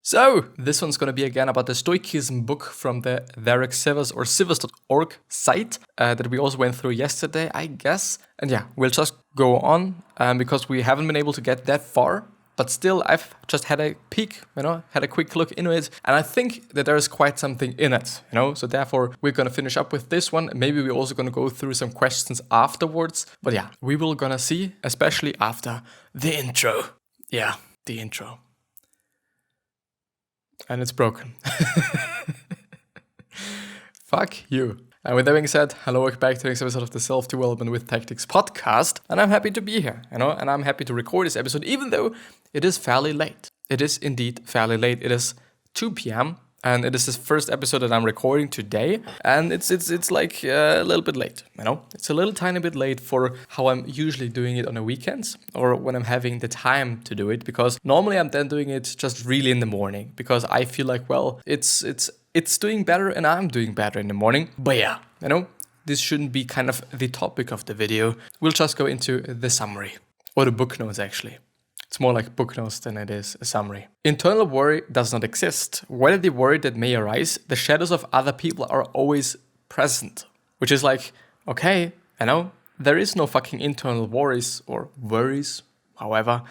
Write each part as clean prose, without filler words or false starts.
So, this one's going to be again about the Stoicism book from the Derek Sivers or Sivers.org site that we also went through yesterday, I guess. And yeah, we'll just go on because we haven't been able to get that far. But still, I've just had a peek, had a quick look into it. And I think that there is quite something in it, So therefore, we're going to finish up with this one. Maybe we're also going to go through some questions afterwards. But yeah, we will going to see, especially after the intro. Yeah, the intro. And it's broken. Fuck you. And with that being said, hello, welcome back to the next episode of the Self-Development with Tactics podcast. And I'm happy to be here, and I'm happy to record this episode, even though it is fairly late. It is indeed fairly late. It is 2 p.m. and it is the first episode that I'm recording today. And it's like a little bit late, It's a little tiny bit late for how I'm usually doing it on the weekends or when I'm having the time to do it. Because normally I'm then doing it just really in the morning because I feel like, well, it's doing better and I'm doing better in the morning. But yeah, this shouldn't be kind of the topic of the video. We'll just go into the summary or the book notes actually. It's more like book notes than it is a summary. Internal worry does not exist. Whether the worry that may arise, the shadows of other people are always present. Which is like, okay, there is no fucking internal worries or worries, however.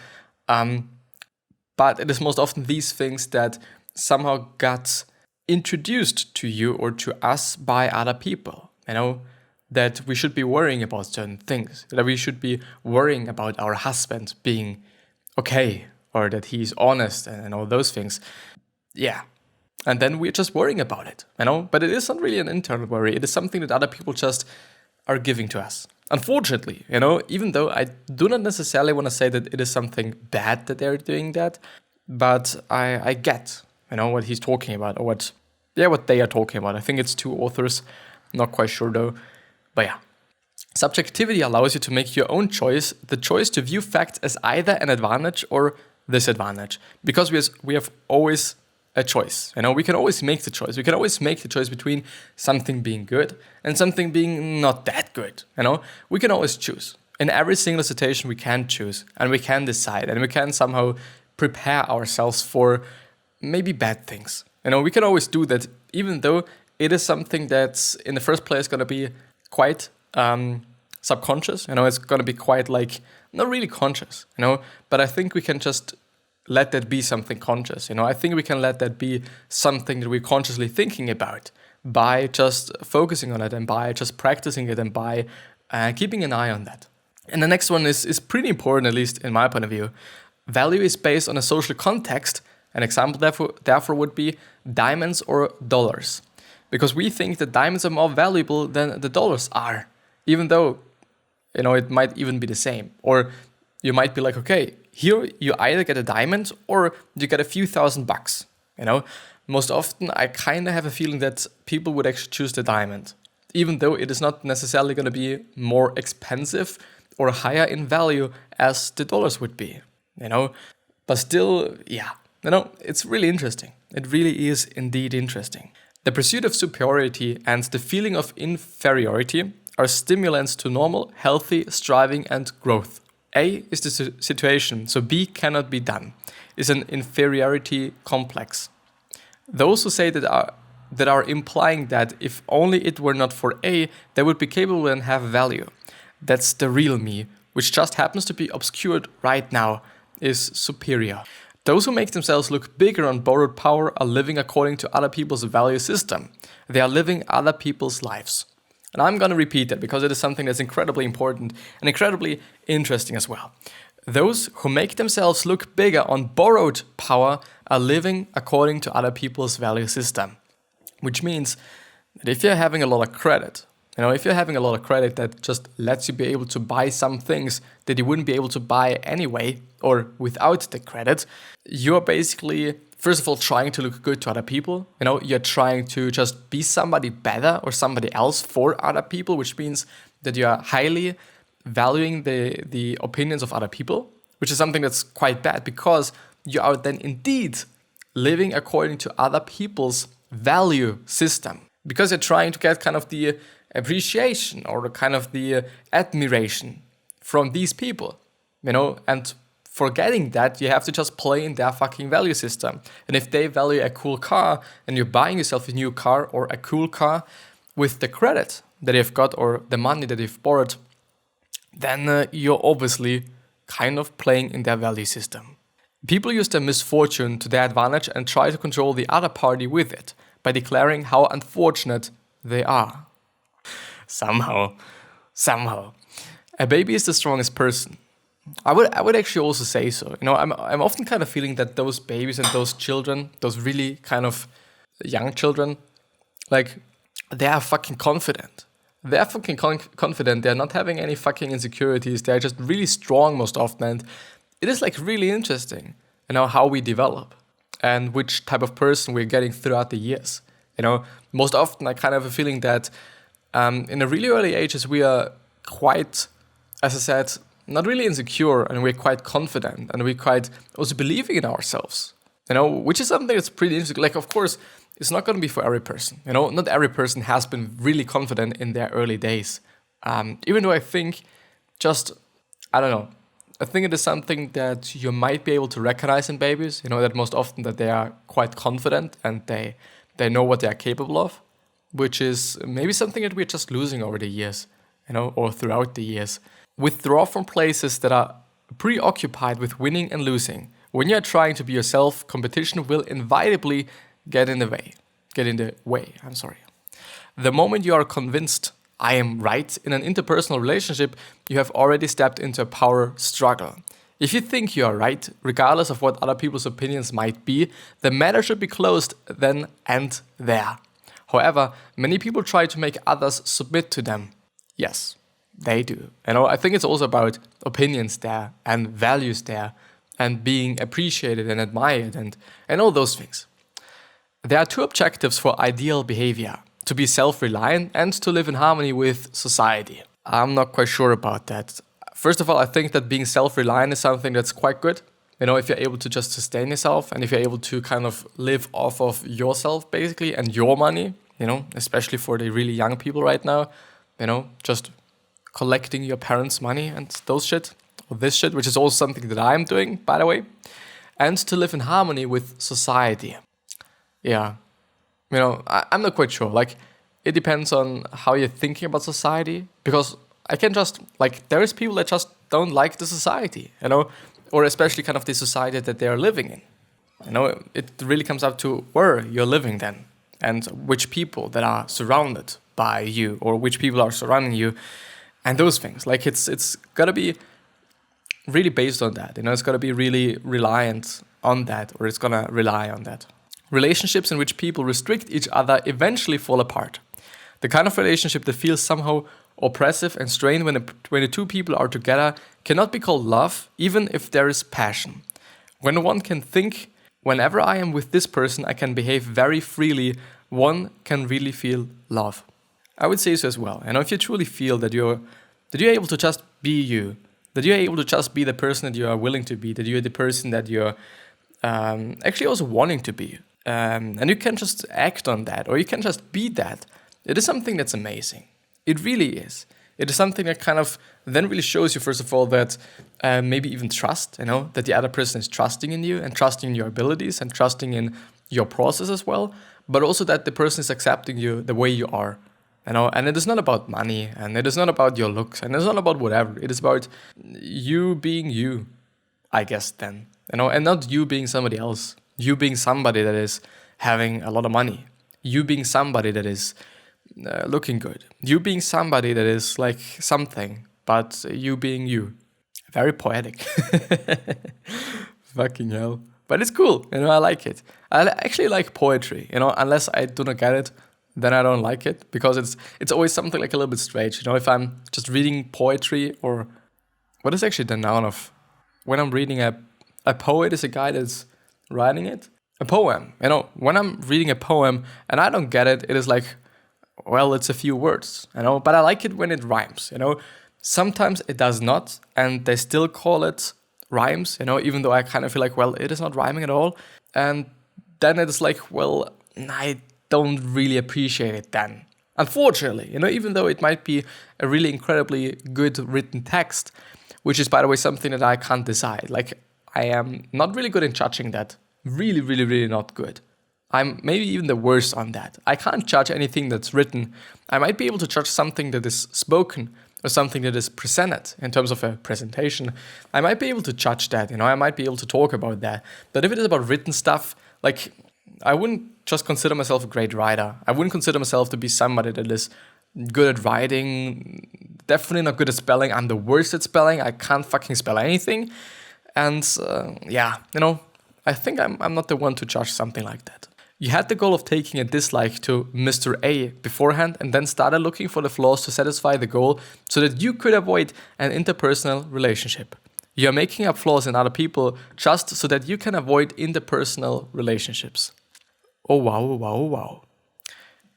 But it is most often these things that somehow got introduced to you or to us by other people, that we should be worrying about certain things, that we should be worrying about our husband being okay, or that he's honest and all those things. Yeah. And then we're just worrying about it, but it is not really an internal worry. It is something that other people just are giving to us. Unfortunately, even though I do not necessarily want to say that it is something bad that they're doing that, but I get, what he's talking about or what they are talking about. I think it's two authors, not quite sure though, but yeah. Subjectivity allows you to make your own choice, the choice to view facts as either an advantage or disadvantage. Because we have always a choice. We can always make the choice. We can always make the choice between something being good and something being not that good. We can always choose. In every single situation, we can choose and we can decide and we can somehow prepare ourselves for maybe bad things. We can always do that, even though it is something that's in the first place going to be quite subconscious. It's going to be quite like not really conscious. But I think we can just let that be something conscious. I think we can let that be something that we're consciously thinking about by just focusing on it and by just practicing it and by keeping an eye on that. And the next one is pretty important, at least in my point of view. Value is based on a social context. An example therefore would be diamonds or dollars. Because we think that diamonds are more valuable than the dollars are. Even though, it might even be the same. Or you might be like, okay, here you either get a diamond or you get a few $1,000. Most often I kind of have a feeling that people would actually choose the diamond. Even though it is not necessarily going to be more expensive or higher in value as the dollars would be. But still, yeah. It's really interesting. It really is indeed interesting. The pursuit of superiority and the feeling of inferiority are stimulants to normal, healthy striving and growth. A is the situation, so B cannot be done, is an inferiority complex. Those who say that are implying that if only it were not for A, they would be capable and have value. That's the real me, which just happens to be obscured right now, is superior. Those who make themselves look bigger on borrowed power are living according to other people's value system. They are living other people's lives. And I'm going to repeat that because it is something that's incredibly important and incredibly interesting as well. Those who make themselves look bigger on borrowed power are living according to other people's value system. Which means that if you're having a lot of credit, if you're having a lot of credit that just lets you be able to buy some things that you wouldn't be able to buy anyway or without the credit, you're basically, first of all, trying to look good to other people. You're trying to just be somebody better or somebody else for other people, which means that you are highly valuing the opinions of other people, which is something that's quite bad because you are then indeed living according to other people's value system. Because you're trying to get kind of the appreciation or kind of the admiration from these people, and forgetting that you have to just play in their fucking value system. And if they value a cool car and you're buying yourself a new car or a cool car with the credit that you've got or the money that you've borrowed, then you're obviously kind of playing in their value system. People use their misfortune to their advantage and try to control the other party with it by declaring how unfortunate they are. Somehow. A baby is the strongest person. I would actually also say so. I'm often kind of feeling that those babies and those children, those really kind of young children, like, they are fucking confident. They're fucking confident. They're not having any fucking insecurities. They're just really strong most often. And it is like really interesting, how we develop and which type of person we're getting throughout the years. Most often I kind of have a feeling that in the really early ages we are quite, as I said, not really insecure, and we're quite confident, and we're quite also believing in ourselves. Which is something that's pretty interesting. Like, of course, it's not going to be for every person. Not every person has been really confident in their early days. Even though I think I don't know. I think it is something that you might be able to recognize in babies, that most often that they are quite confident and they know what they are capable of, which is maybe something that we're just losing over the years, or throughout the years. Withdraw from places that are preoccupied with winning and losing. When you're trying to be yourself, competition will inevitably get in the way. The moment you are convinced I am right in an interpersonal relationship, you have already stepped into a power struggle. If you think you are right, regardless of what other people's opinions might be, the matter should be closed then and there. However, many people try to make others submit to them. Yes, they do. I think it's also about opinions there and values there and being appreciated and admired and all those things. There are two objectives for ideal behavior: to be self-reliant and to live in harmony with society. I'm not quite sure about that. First of all, I think that being self-reliant is something that's quite good. If you're able to just sustain yourself and if you're able to kind of live off of yourself basically and your money, especially for the really young people right now, just collecting your parents' money and those shit, or this shit, which is also something that I'm doing, by the way, and to live in harmony with society. Yeah. I'm not quite sure. Like, it depends on how you're thinking about society, because I can just, there is people that just don't like the society, or especially kind of the society that they are living in. It really comes up to where you're living then, and which people that are surrounded by you, or which people are surrounding you, and those things. Like, it's gotta be really based on that, it's gotta be really reliant on that, or it's gonna rely on that. Relationships in which people restrict each other eventually fall apart. The kind of relationship that feels somehow oppressive and strained when the two people are together cannot be called love, even if there is passion. When one can think, whenever I am with this person, I can behave very freely, one can really feel love. I would say so as well. If you truly feel that you're able to just be you, that you're able to just be the person that you are willing to be, that you're the person that you're actually also wanting to be, and you can just act on that, or you can just be that, it is something that's amazing. It really is. It is something that kind of then really shows you, first of all, that maybe even trust, that the other person is trusting in you and trusting in your abilities and trusting in your process as well, but also that the person is accepting you the way you are. And it is not about money, and it is not about your looks, and it's not about whatever. It is about you being you, I guess, then. And not you being somebody else. You being somebody that is having a lot of money. You being somebody that is looking good. You being somebody that is like something, but you being you. Very poetic. Fucking hell. But it's cool, I like it. I actually like poetry, unless I do not get it, then I don't like it, because it's always something like a little bit strange. If I'm just reading poetry, or what is actually the noun of when I'm reading a poet is a guy that's writing it. A poem, when I'm reading a poem and I don't get it, it is like, well, it's a few words, but I like it when it rhymes, Sometimes it does not, and they still call it rhymes, even though I kind of feel like, well, it is not rhyming at all. And then it's like, well, I don't really appreciate it then. Unfortunately, even though it might be a really incredibly good written text, which is, by the way, something that I can't decide. Like, I am not really good in judging that. Really, really, really not good. I'm maybe even the worst on that. I can't judge anything that's written. I might be able to judge something that is spoken or something that is presented in terms of a presentation. I might be able to judge that, I might be able to talk about that. But if it is about written stuff, like, I wouldn't just consider myself a great writer. I wouldn't consider myself to be somebody that is good at writing, definitely not good at spelling. I'm the worst at spelling. I can't fucking spell anything. And I think I'm not the one to judge something like that. You had the goal of taking a dislike to Mr. A beforehand and then started looking for the flaws to satisfy the goal so that you could avoid an interpersonal relationship. You're making up flaws in other people just so that you can avoid interpersonal relationships. Oh wow.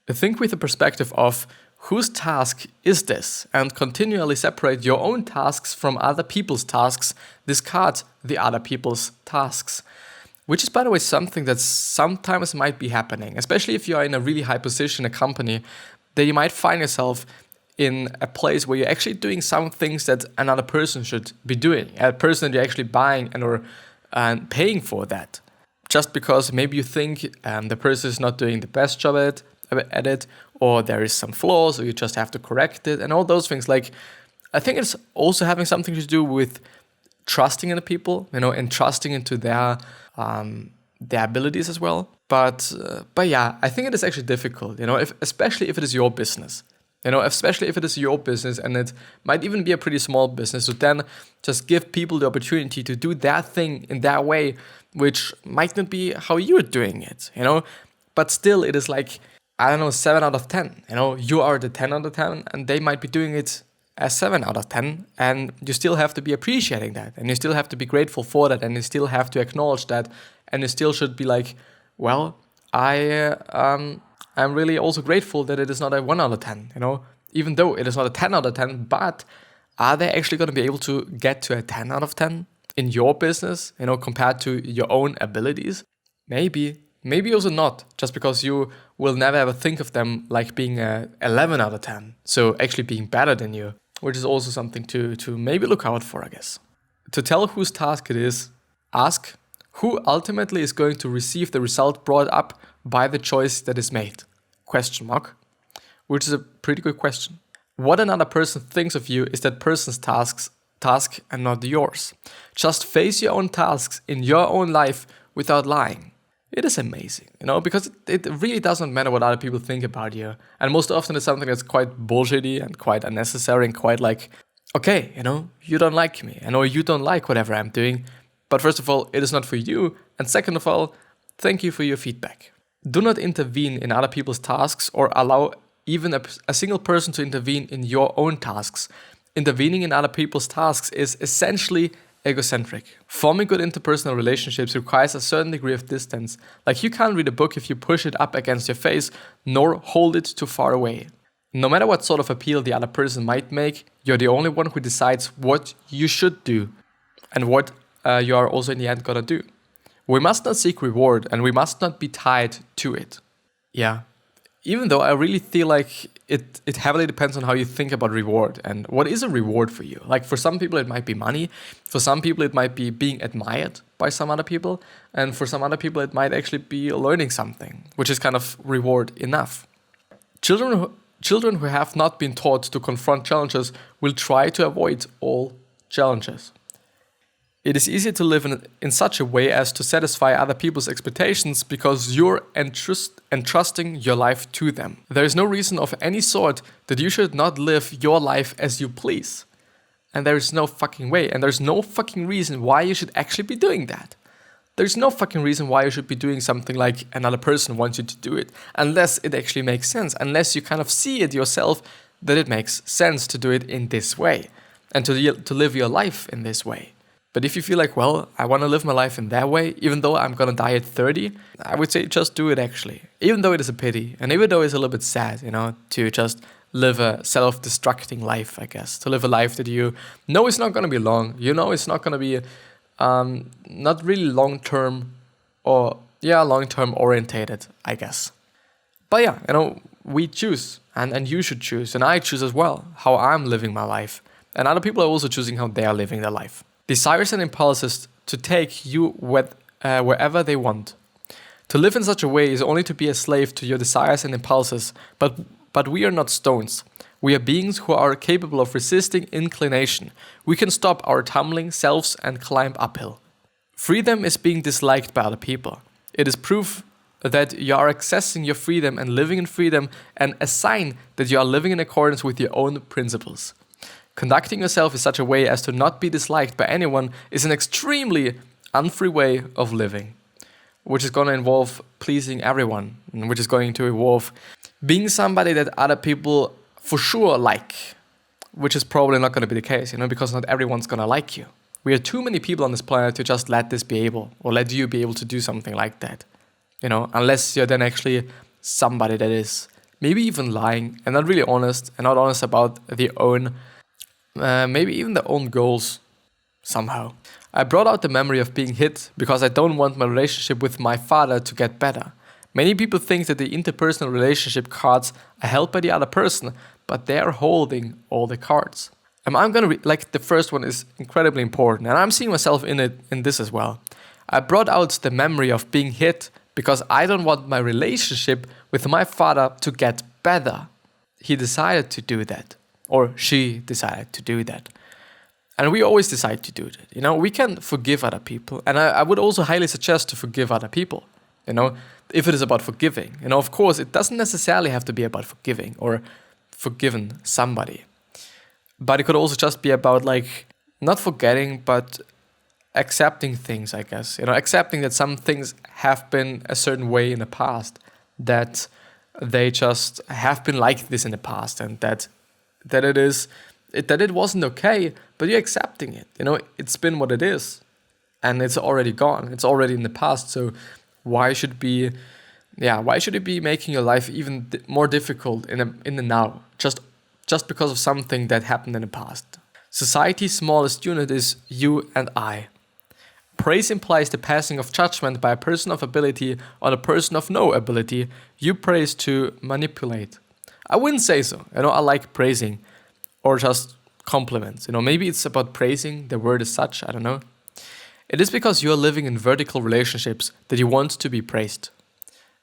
Think with the perspective of whose task is this, and continually separate your own tasks from other people's tasks, discard the other people's tasks. Which is, by the way, something that sometimes might be happening, especially if you are in a really high position in a company, that you might find yourself in a place where you're actually doing some things that another person should be doing, a person that you're actually buying and paying for that. Just because maybe you think the person is not doing the best job at it, or there is some flaws, or you just have to correct it, and all those things. Like, I think it's also having something to do with trusting in the people, and trusting into their abilities as well. But yeah, I think it is actually difficult, especially if it is your business. Especially if it is your business and it might even be a pretty small business, so then just give people the opportunity to do that thing in that way, which might not be how you're doing it, But still, it is like, 7 out of 10, You are the 10 out of 10 and they might be doing it as 7 out of 10, and you still have to be appreciating that, and you still have to be grateful for that, and you still have to acknowledge that, and you still should be like, well, I'm really also grateful that it is not a 1 out of 10, even though it is not a 10 out of 10, but are they actually going to be able to get to a 10 out of 10 in your business, compared to your own abilities? Maybe also not, just because you will never ever think of them like being a 11 out of 10, so actually being better than you, which is also something to maybe look out for, I guess. To tell whose task it is, ask who ultimately is going to receive the result brought up by the choice that is made? ? Which is a pretty good question. What another person thinks of you is that person's task and not yours. Just face your own tasks in your own life without lying. It is amazing, because it really doesn't matter what other people think about you. And most often it's something that's quite bullshitty and quite unnecessary and quite like, okay, you don't like me, you don't like whatever I'm doing. But first of all, it is not for you. And second of all, thank you for your feedback. Do not intervene in other people's tasks or allow even a single person to intervene in your own tasks. Intervening in other people's tasks is essentially egocentric. Forming good interpersonal relationships requires a certain degree of distance. Like, you can't read a book if you push it up against your face, nor hold it too far away. No matter what sort of appeal the other person might make, you're the only one who decides what you should do and what you are also in the end gonna do. We must not seek reward, and we must not be tied to it. Yeah. Even though I really feel like it heavily depends on how you think about reward and what is a reward for you. Like, for some people it might be money, for some people it might be being admired by some other people, and for some other people it might actually be learning something, which is kind of reward enough. Children who have not been taught to confront challenges will try to avoid all challenges. It is easier to live in such a way as to satisfy other people's expectations because you're entrusting your life to them. There is no reason of any sort that you should not live your life as you please. And there is no fucking way, and there's no fucking reason why you should actually be doing that. There's no fucking reason why you should be doing something like another person wants you to do it, unless it actually makes sense, unless you kind of see it yourself that it makes sense to do it in this way, and to live your life in this way. But if you feel like, well, I want to live my life in that way, even though I'm going to die at 30, I would say just do it actually. Even though it is a pity, and even though it's a little bit sad, to just live a self-destructing life, I guess. To live a life that you know is not going to be long. It's not going to be not really long-term orientated, I guess. But yeah, we choose, and you should choose, and I choose as well how I'm living my life. And other people are also choosing how they are living their life. Desires and impulses to take you wherever they want. To live in such a way is only to be a slave to your desires and impulses, but we are not stones. We are beings who are capable of resisting inclination. We can stop our tumbling selves and climb uphill. Freedom is being disliked by other people. It is proof that you are accessing your freedom and living in freedom, and a sign that you are living in accordance with your own principles. Conducting yourself in such a way as to not be disliked by anyone is an extremely unfree way of living, which is going to involve pleasing everyone, and which is going to involve being somebody that other people for sure like, which is probably not going to be the case, because not everyone's going to like you. We are too many people on this planet to just let you be able to do something like that. Unless you're then actually somebody that is maybe even lying and not really honest and not honest about their own, maybe even their own goals somehow. I brought out the memory of being hit because I don't want my relationship with my father to get better. Many people think that the interpersonal relationship cards are held by the other person, but they are holding all the cards. I'm going to the first one is incredibly important, and I'm seeing myself in this as well. I brought out the memory of being hit because I don't want my relationship with my father to get better. He decided to do that, or she decided to do that. And we always decide to do that. We can forgive other people, and I would also highly suggest to forgive other people. If it is about forgiving. Of course, it doesn't necessarily have to be about forgiving or forgiving somebody. But it could also just be about not forgetting, but accepting things, I guess. Accepting that some things have been a certain way in the past, that they just have been like this in the past, and that it wasn't okay, but you're accepting it. It's been what it is, and it's already gone. It's already in the past. So why should it be making your life even more difficult in the now, just because of something that happened in the past? Society's smallest unit is you and I. Praise implies the passing of judgment by a person of ability on a person of no ability. You praise to manipulate. I wouldn't say so. I like praising or just compliments. Maybe it's about praising, the word as such, I don't know. It is because you are living in vertical relationships that you want to be praised.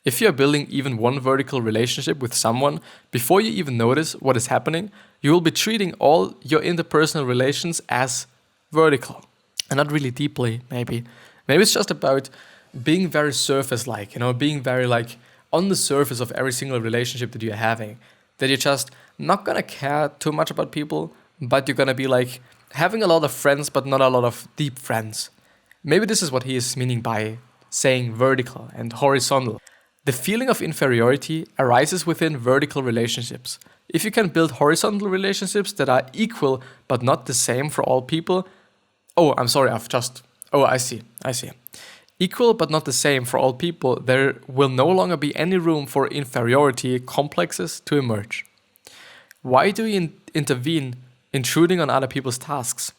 If you are building even one vertical relationship with someone, before you even notice what is happening, you will be treating all your interpersonal relations as vertical. And not really deeply, maybe. Maybe it's just about being very surface-like, being very on the surface of every single relationship that you're having. That you're just not gonna care too much about people, but you're gonna be having a lot of friends, but not a lot of deep friends. Maybe this is what he is meaning by saying vertical and horizontal. The feeling of inferiority arises within vertical relationships. If you can build horizontal relationships that are equal but not the same for all people, I see. Equal but not the same for all people, there will no longer be any room for inferiority complexes to emerge. Why do you intervene, intruding on other people's tasks?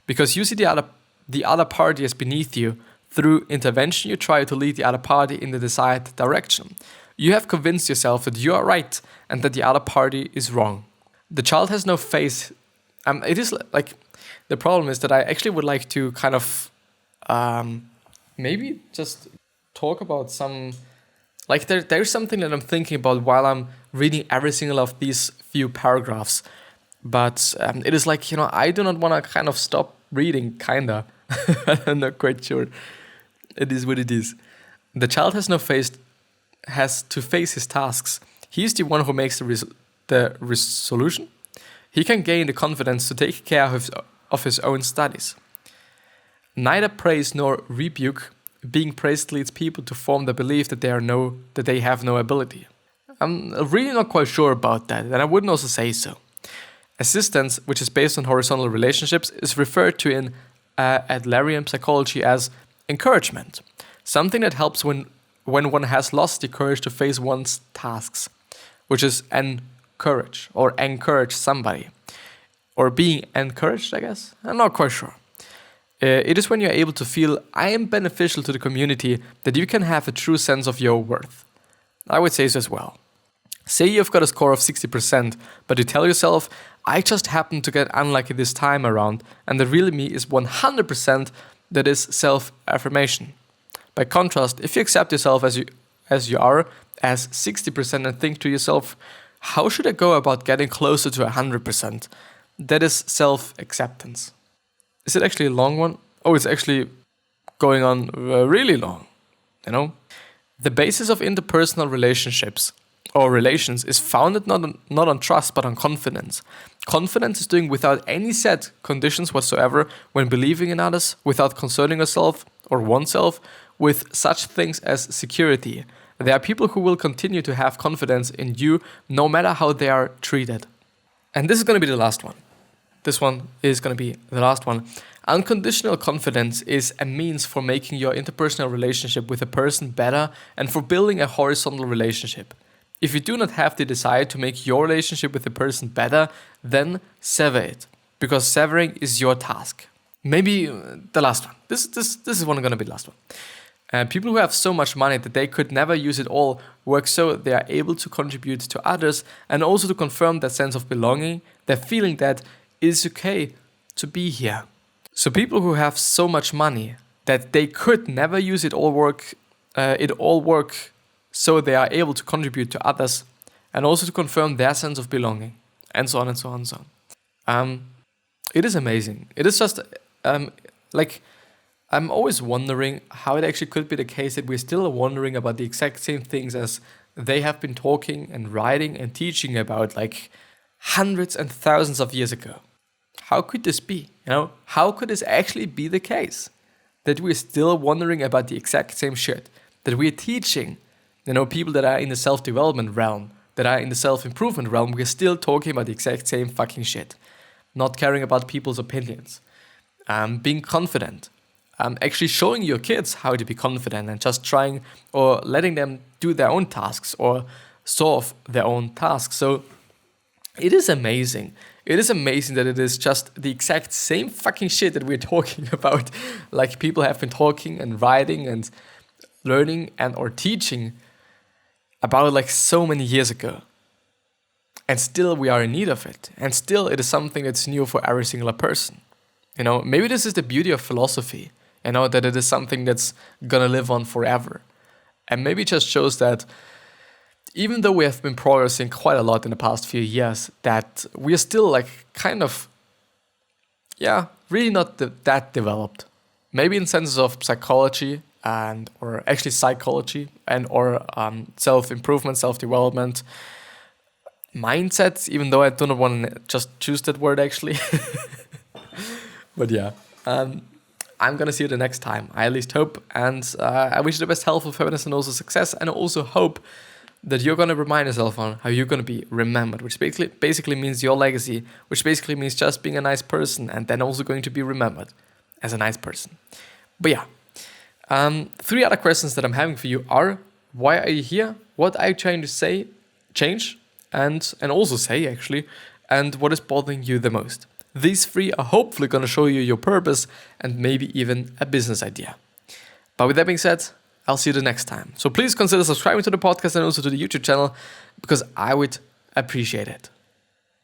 Because you see the other party as beneath you. Through intervention, you try to lead the other party in the desired direction. You have convinced yourself that you are right and that the other party is wrong. The child has no face. It is the problem is that I actually would like to kind of maybe just talk about some, there's something that I'm thinking about while I'm reading every single of these few paragraphs. But it is I do not want to kind of stop reading, kinda. I'm not quite sure. It is what it is. The child has to face his tasks. He is the one who makes the resolution. He can gain the confidence to take care of his own studies. Neither praise nor rebuke. Being praised leads people to form the belief that they have no ability. I'm really not quite sure about that, and I wouldn't also say so. Assistance, which is based on horizontal relationships, is referred to in Adlerian psychology as encouragement, something that helps when one has lost the courage to face one's tasks, which is encourage somebody, or being encouraged, I guess. I'm not quite sure. It is when you're able to feel I am beneficial to the community that you can have a true sense of your worth. I would say so as well. Say you've got a score of 60%, but you tell yourself, I just happened to get unlucky this time around, and the real me is 100% that is self-affirmation. By contrast, if you accept yourself as you are, as 60% and think to yourself, how should I go about getting closer to 100%? That is self-acceptance. Is it actually a long one? Oh, it's actually going on really long, The basis of interpersonal relationships or relations is founded not on trust but on confidence. Confidence is doing without any set conditions whatsoever when believing in others, without concerning yourself or oneself with such things as security. There are people who will continue to have confidence in you no matter how they are treated. And this is going to be the last one. This one is going to be the last one. Unconditional confidence is a means for making your interpersonal relationship with a person better and for building a horizontal relationship. If you do not have the desire to make your relationship with a person better, then sever it, because severing is your task. Maybe the last one. This is going to be the last one. People who have so much money that they could never use it all work so they are able to contribute to others and also to confirm that sense of belonging, that feeling that it is okay to be here. So people who have so much money that they could never use it all work so they are able to contribute to others and also to confirm their sense of belonging, and so on and so on and so on. It is amazing. It is just I'm always wondering how it actually could be the case that we're still wondering about the exact same things as they have been talking and writing and teaching about like hundreds and thousands of years ago. How could this be? How could this actually be the case? That we're still wondering about the exact same shit. That we're teaching, people that are in the self-development realm, that are in the self-improvement realm, we're still talking about the exact same fucking shit. Not caring about people's opinions. Being confident. Actually showing your kids how to be confident and just trying or letting them do their own tasks or solve their own tasks. So it is amazing. It is amazing that it is just the exact same fucking shit that we're talking about. Like people have been talking and writing and learning and or teaching about like so many years ago. And still we are in need of it. And still it is something that's new for every single person. Maybe this is the beauty of philosophy. That it is something that's gonna live on forever. And maybe it just shows that even though we have been progressing quite a lot in the past few years, that we are still really not that developed. Maybe in senses of psychology or actually psychology or self-improvement, self-development, mindsets, even though I do not want to just choose that word actually. But yeah, I'm going to see you the next time. I at least hope. And I wish you the best health, happiness, and also success. And I also hope that you're going to remind yourself on how you're going to be remembered, which basically means your legacy, which basically means just being a nice person and then also going to be remembered as a nice person. But yeah, 3 other questions that I'm having for you are, why are you here? What are you trying to change, and also say actually, and what is bothering you the most? These 3 are hopefully going to show you your purpose and maybe even a business idea. But with that being said, I'll see you the next time. So please consider subscribing to the podcast and also to the YouTube channel because I would appreciate it.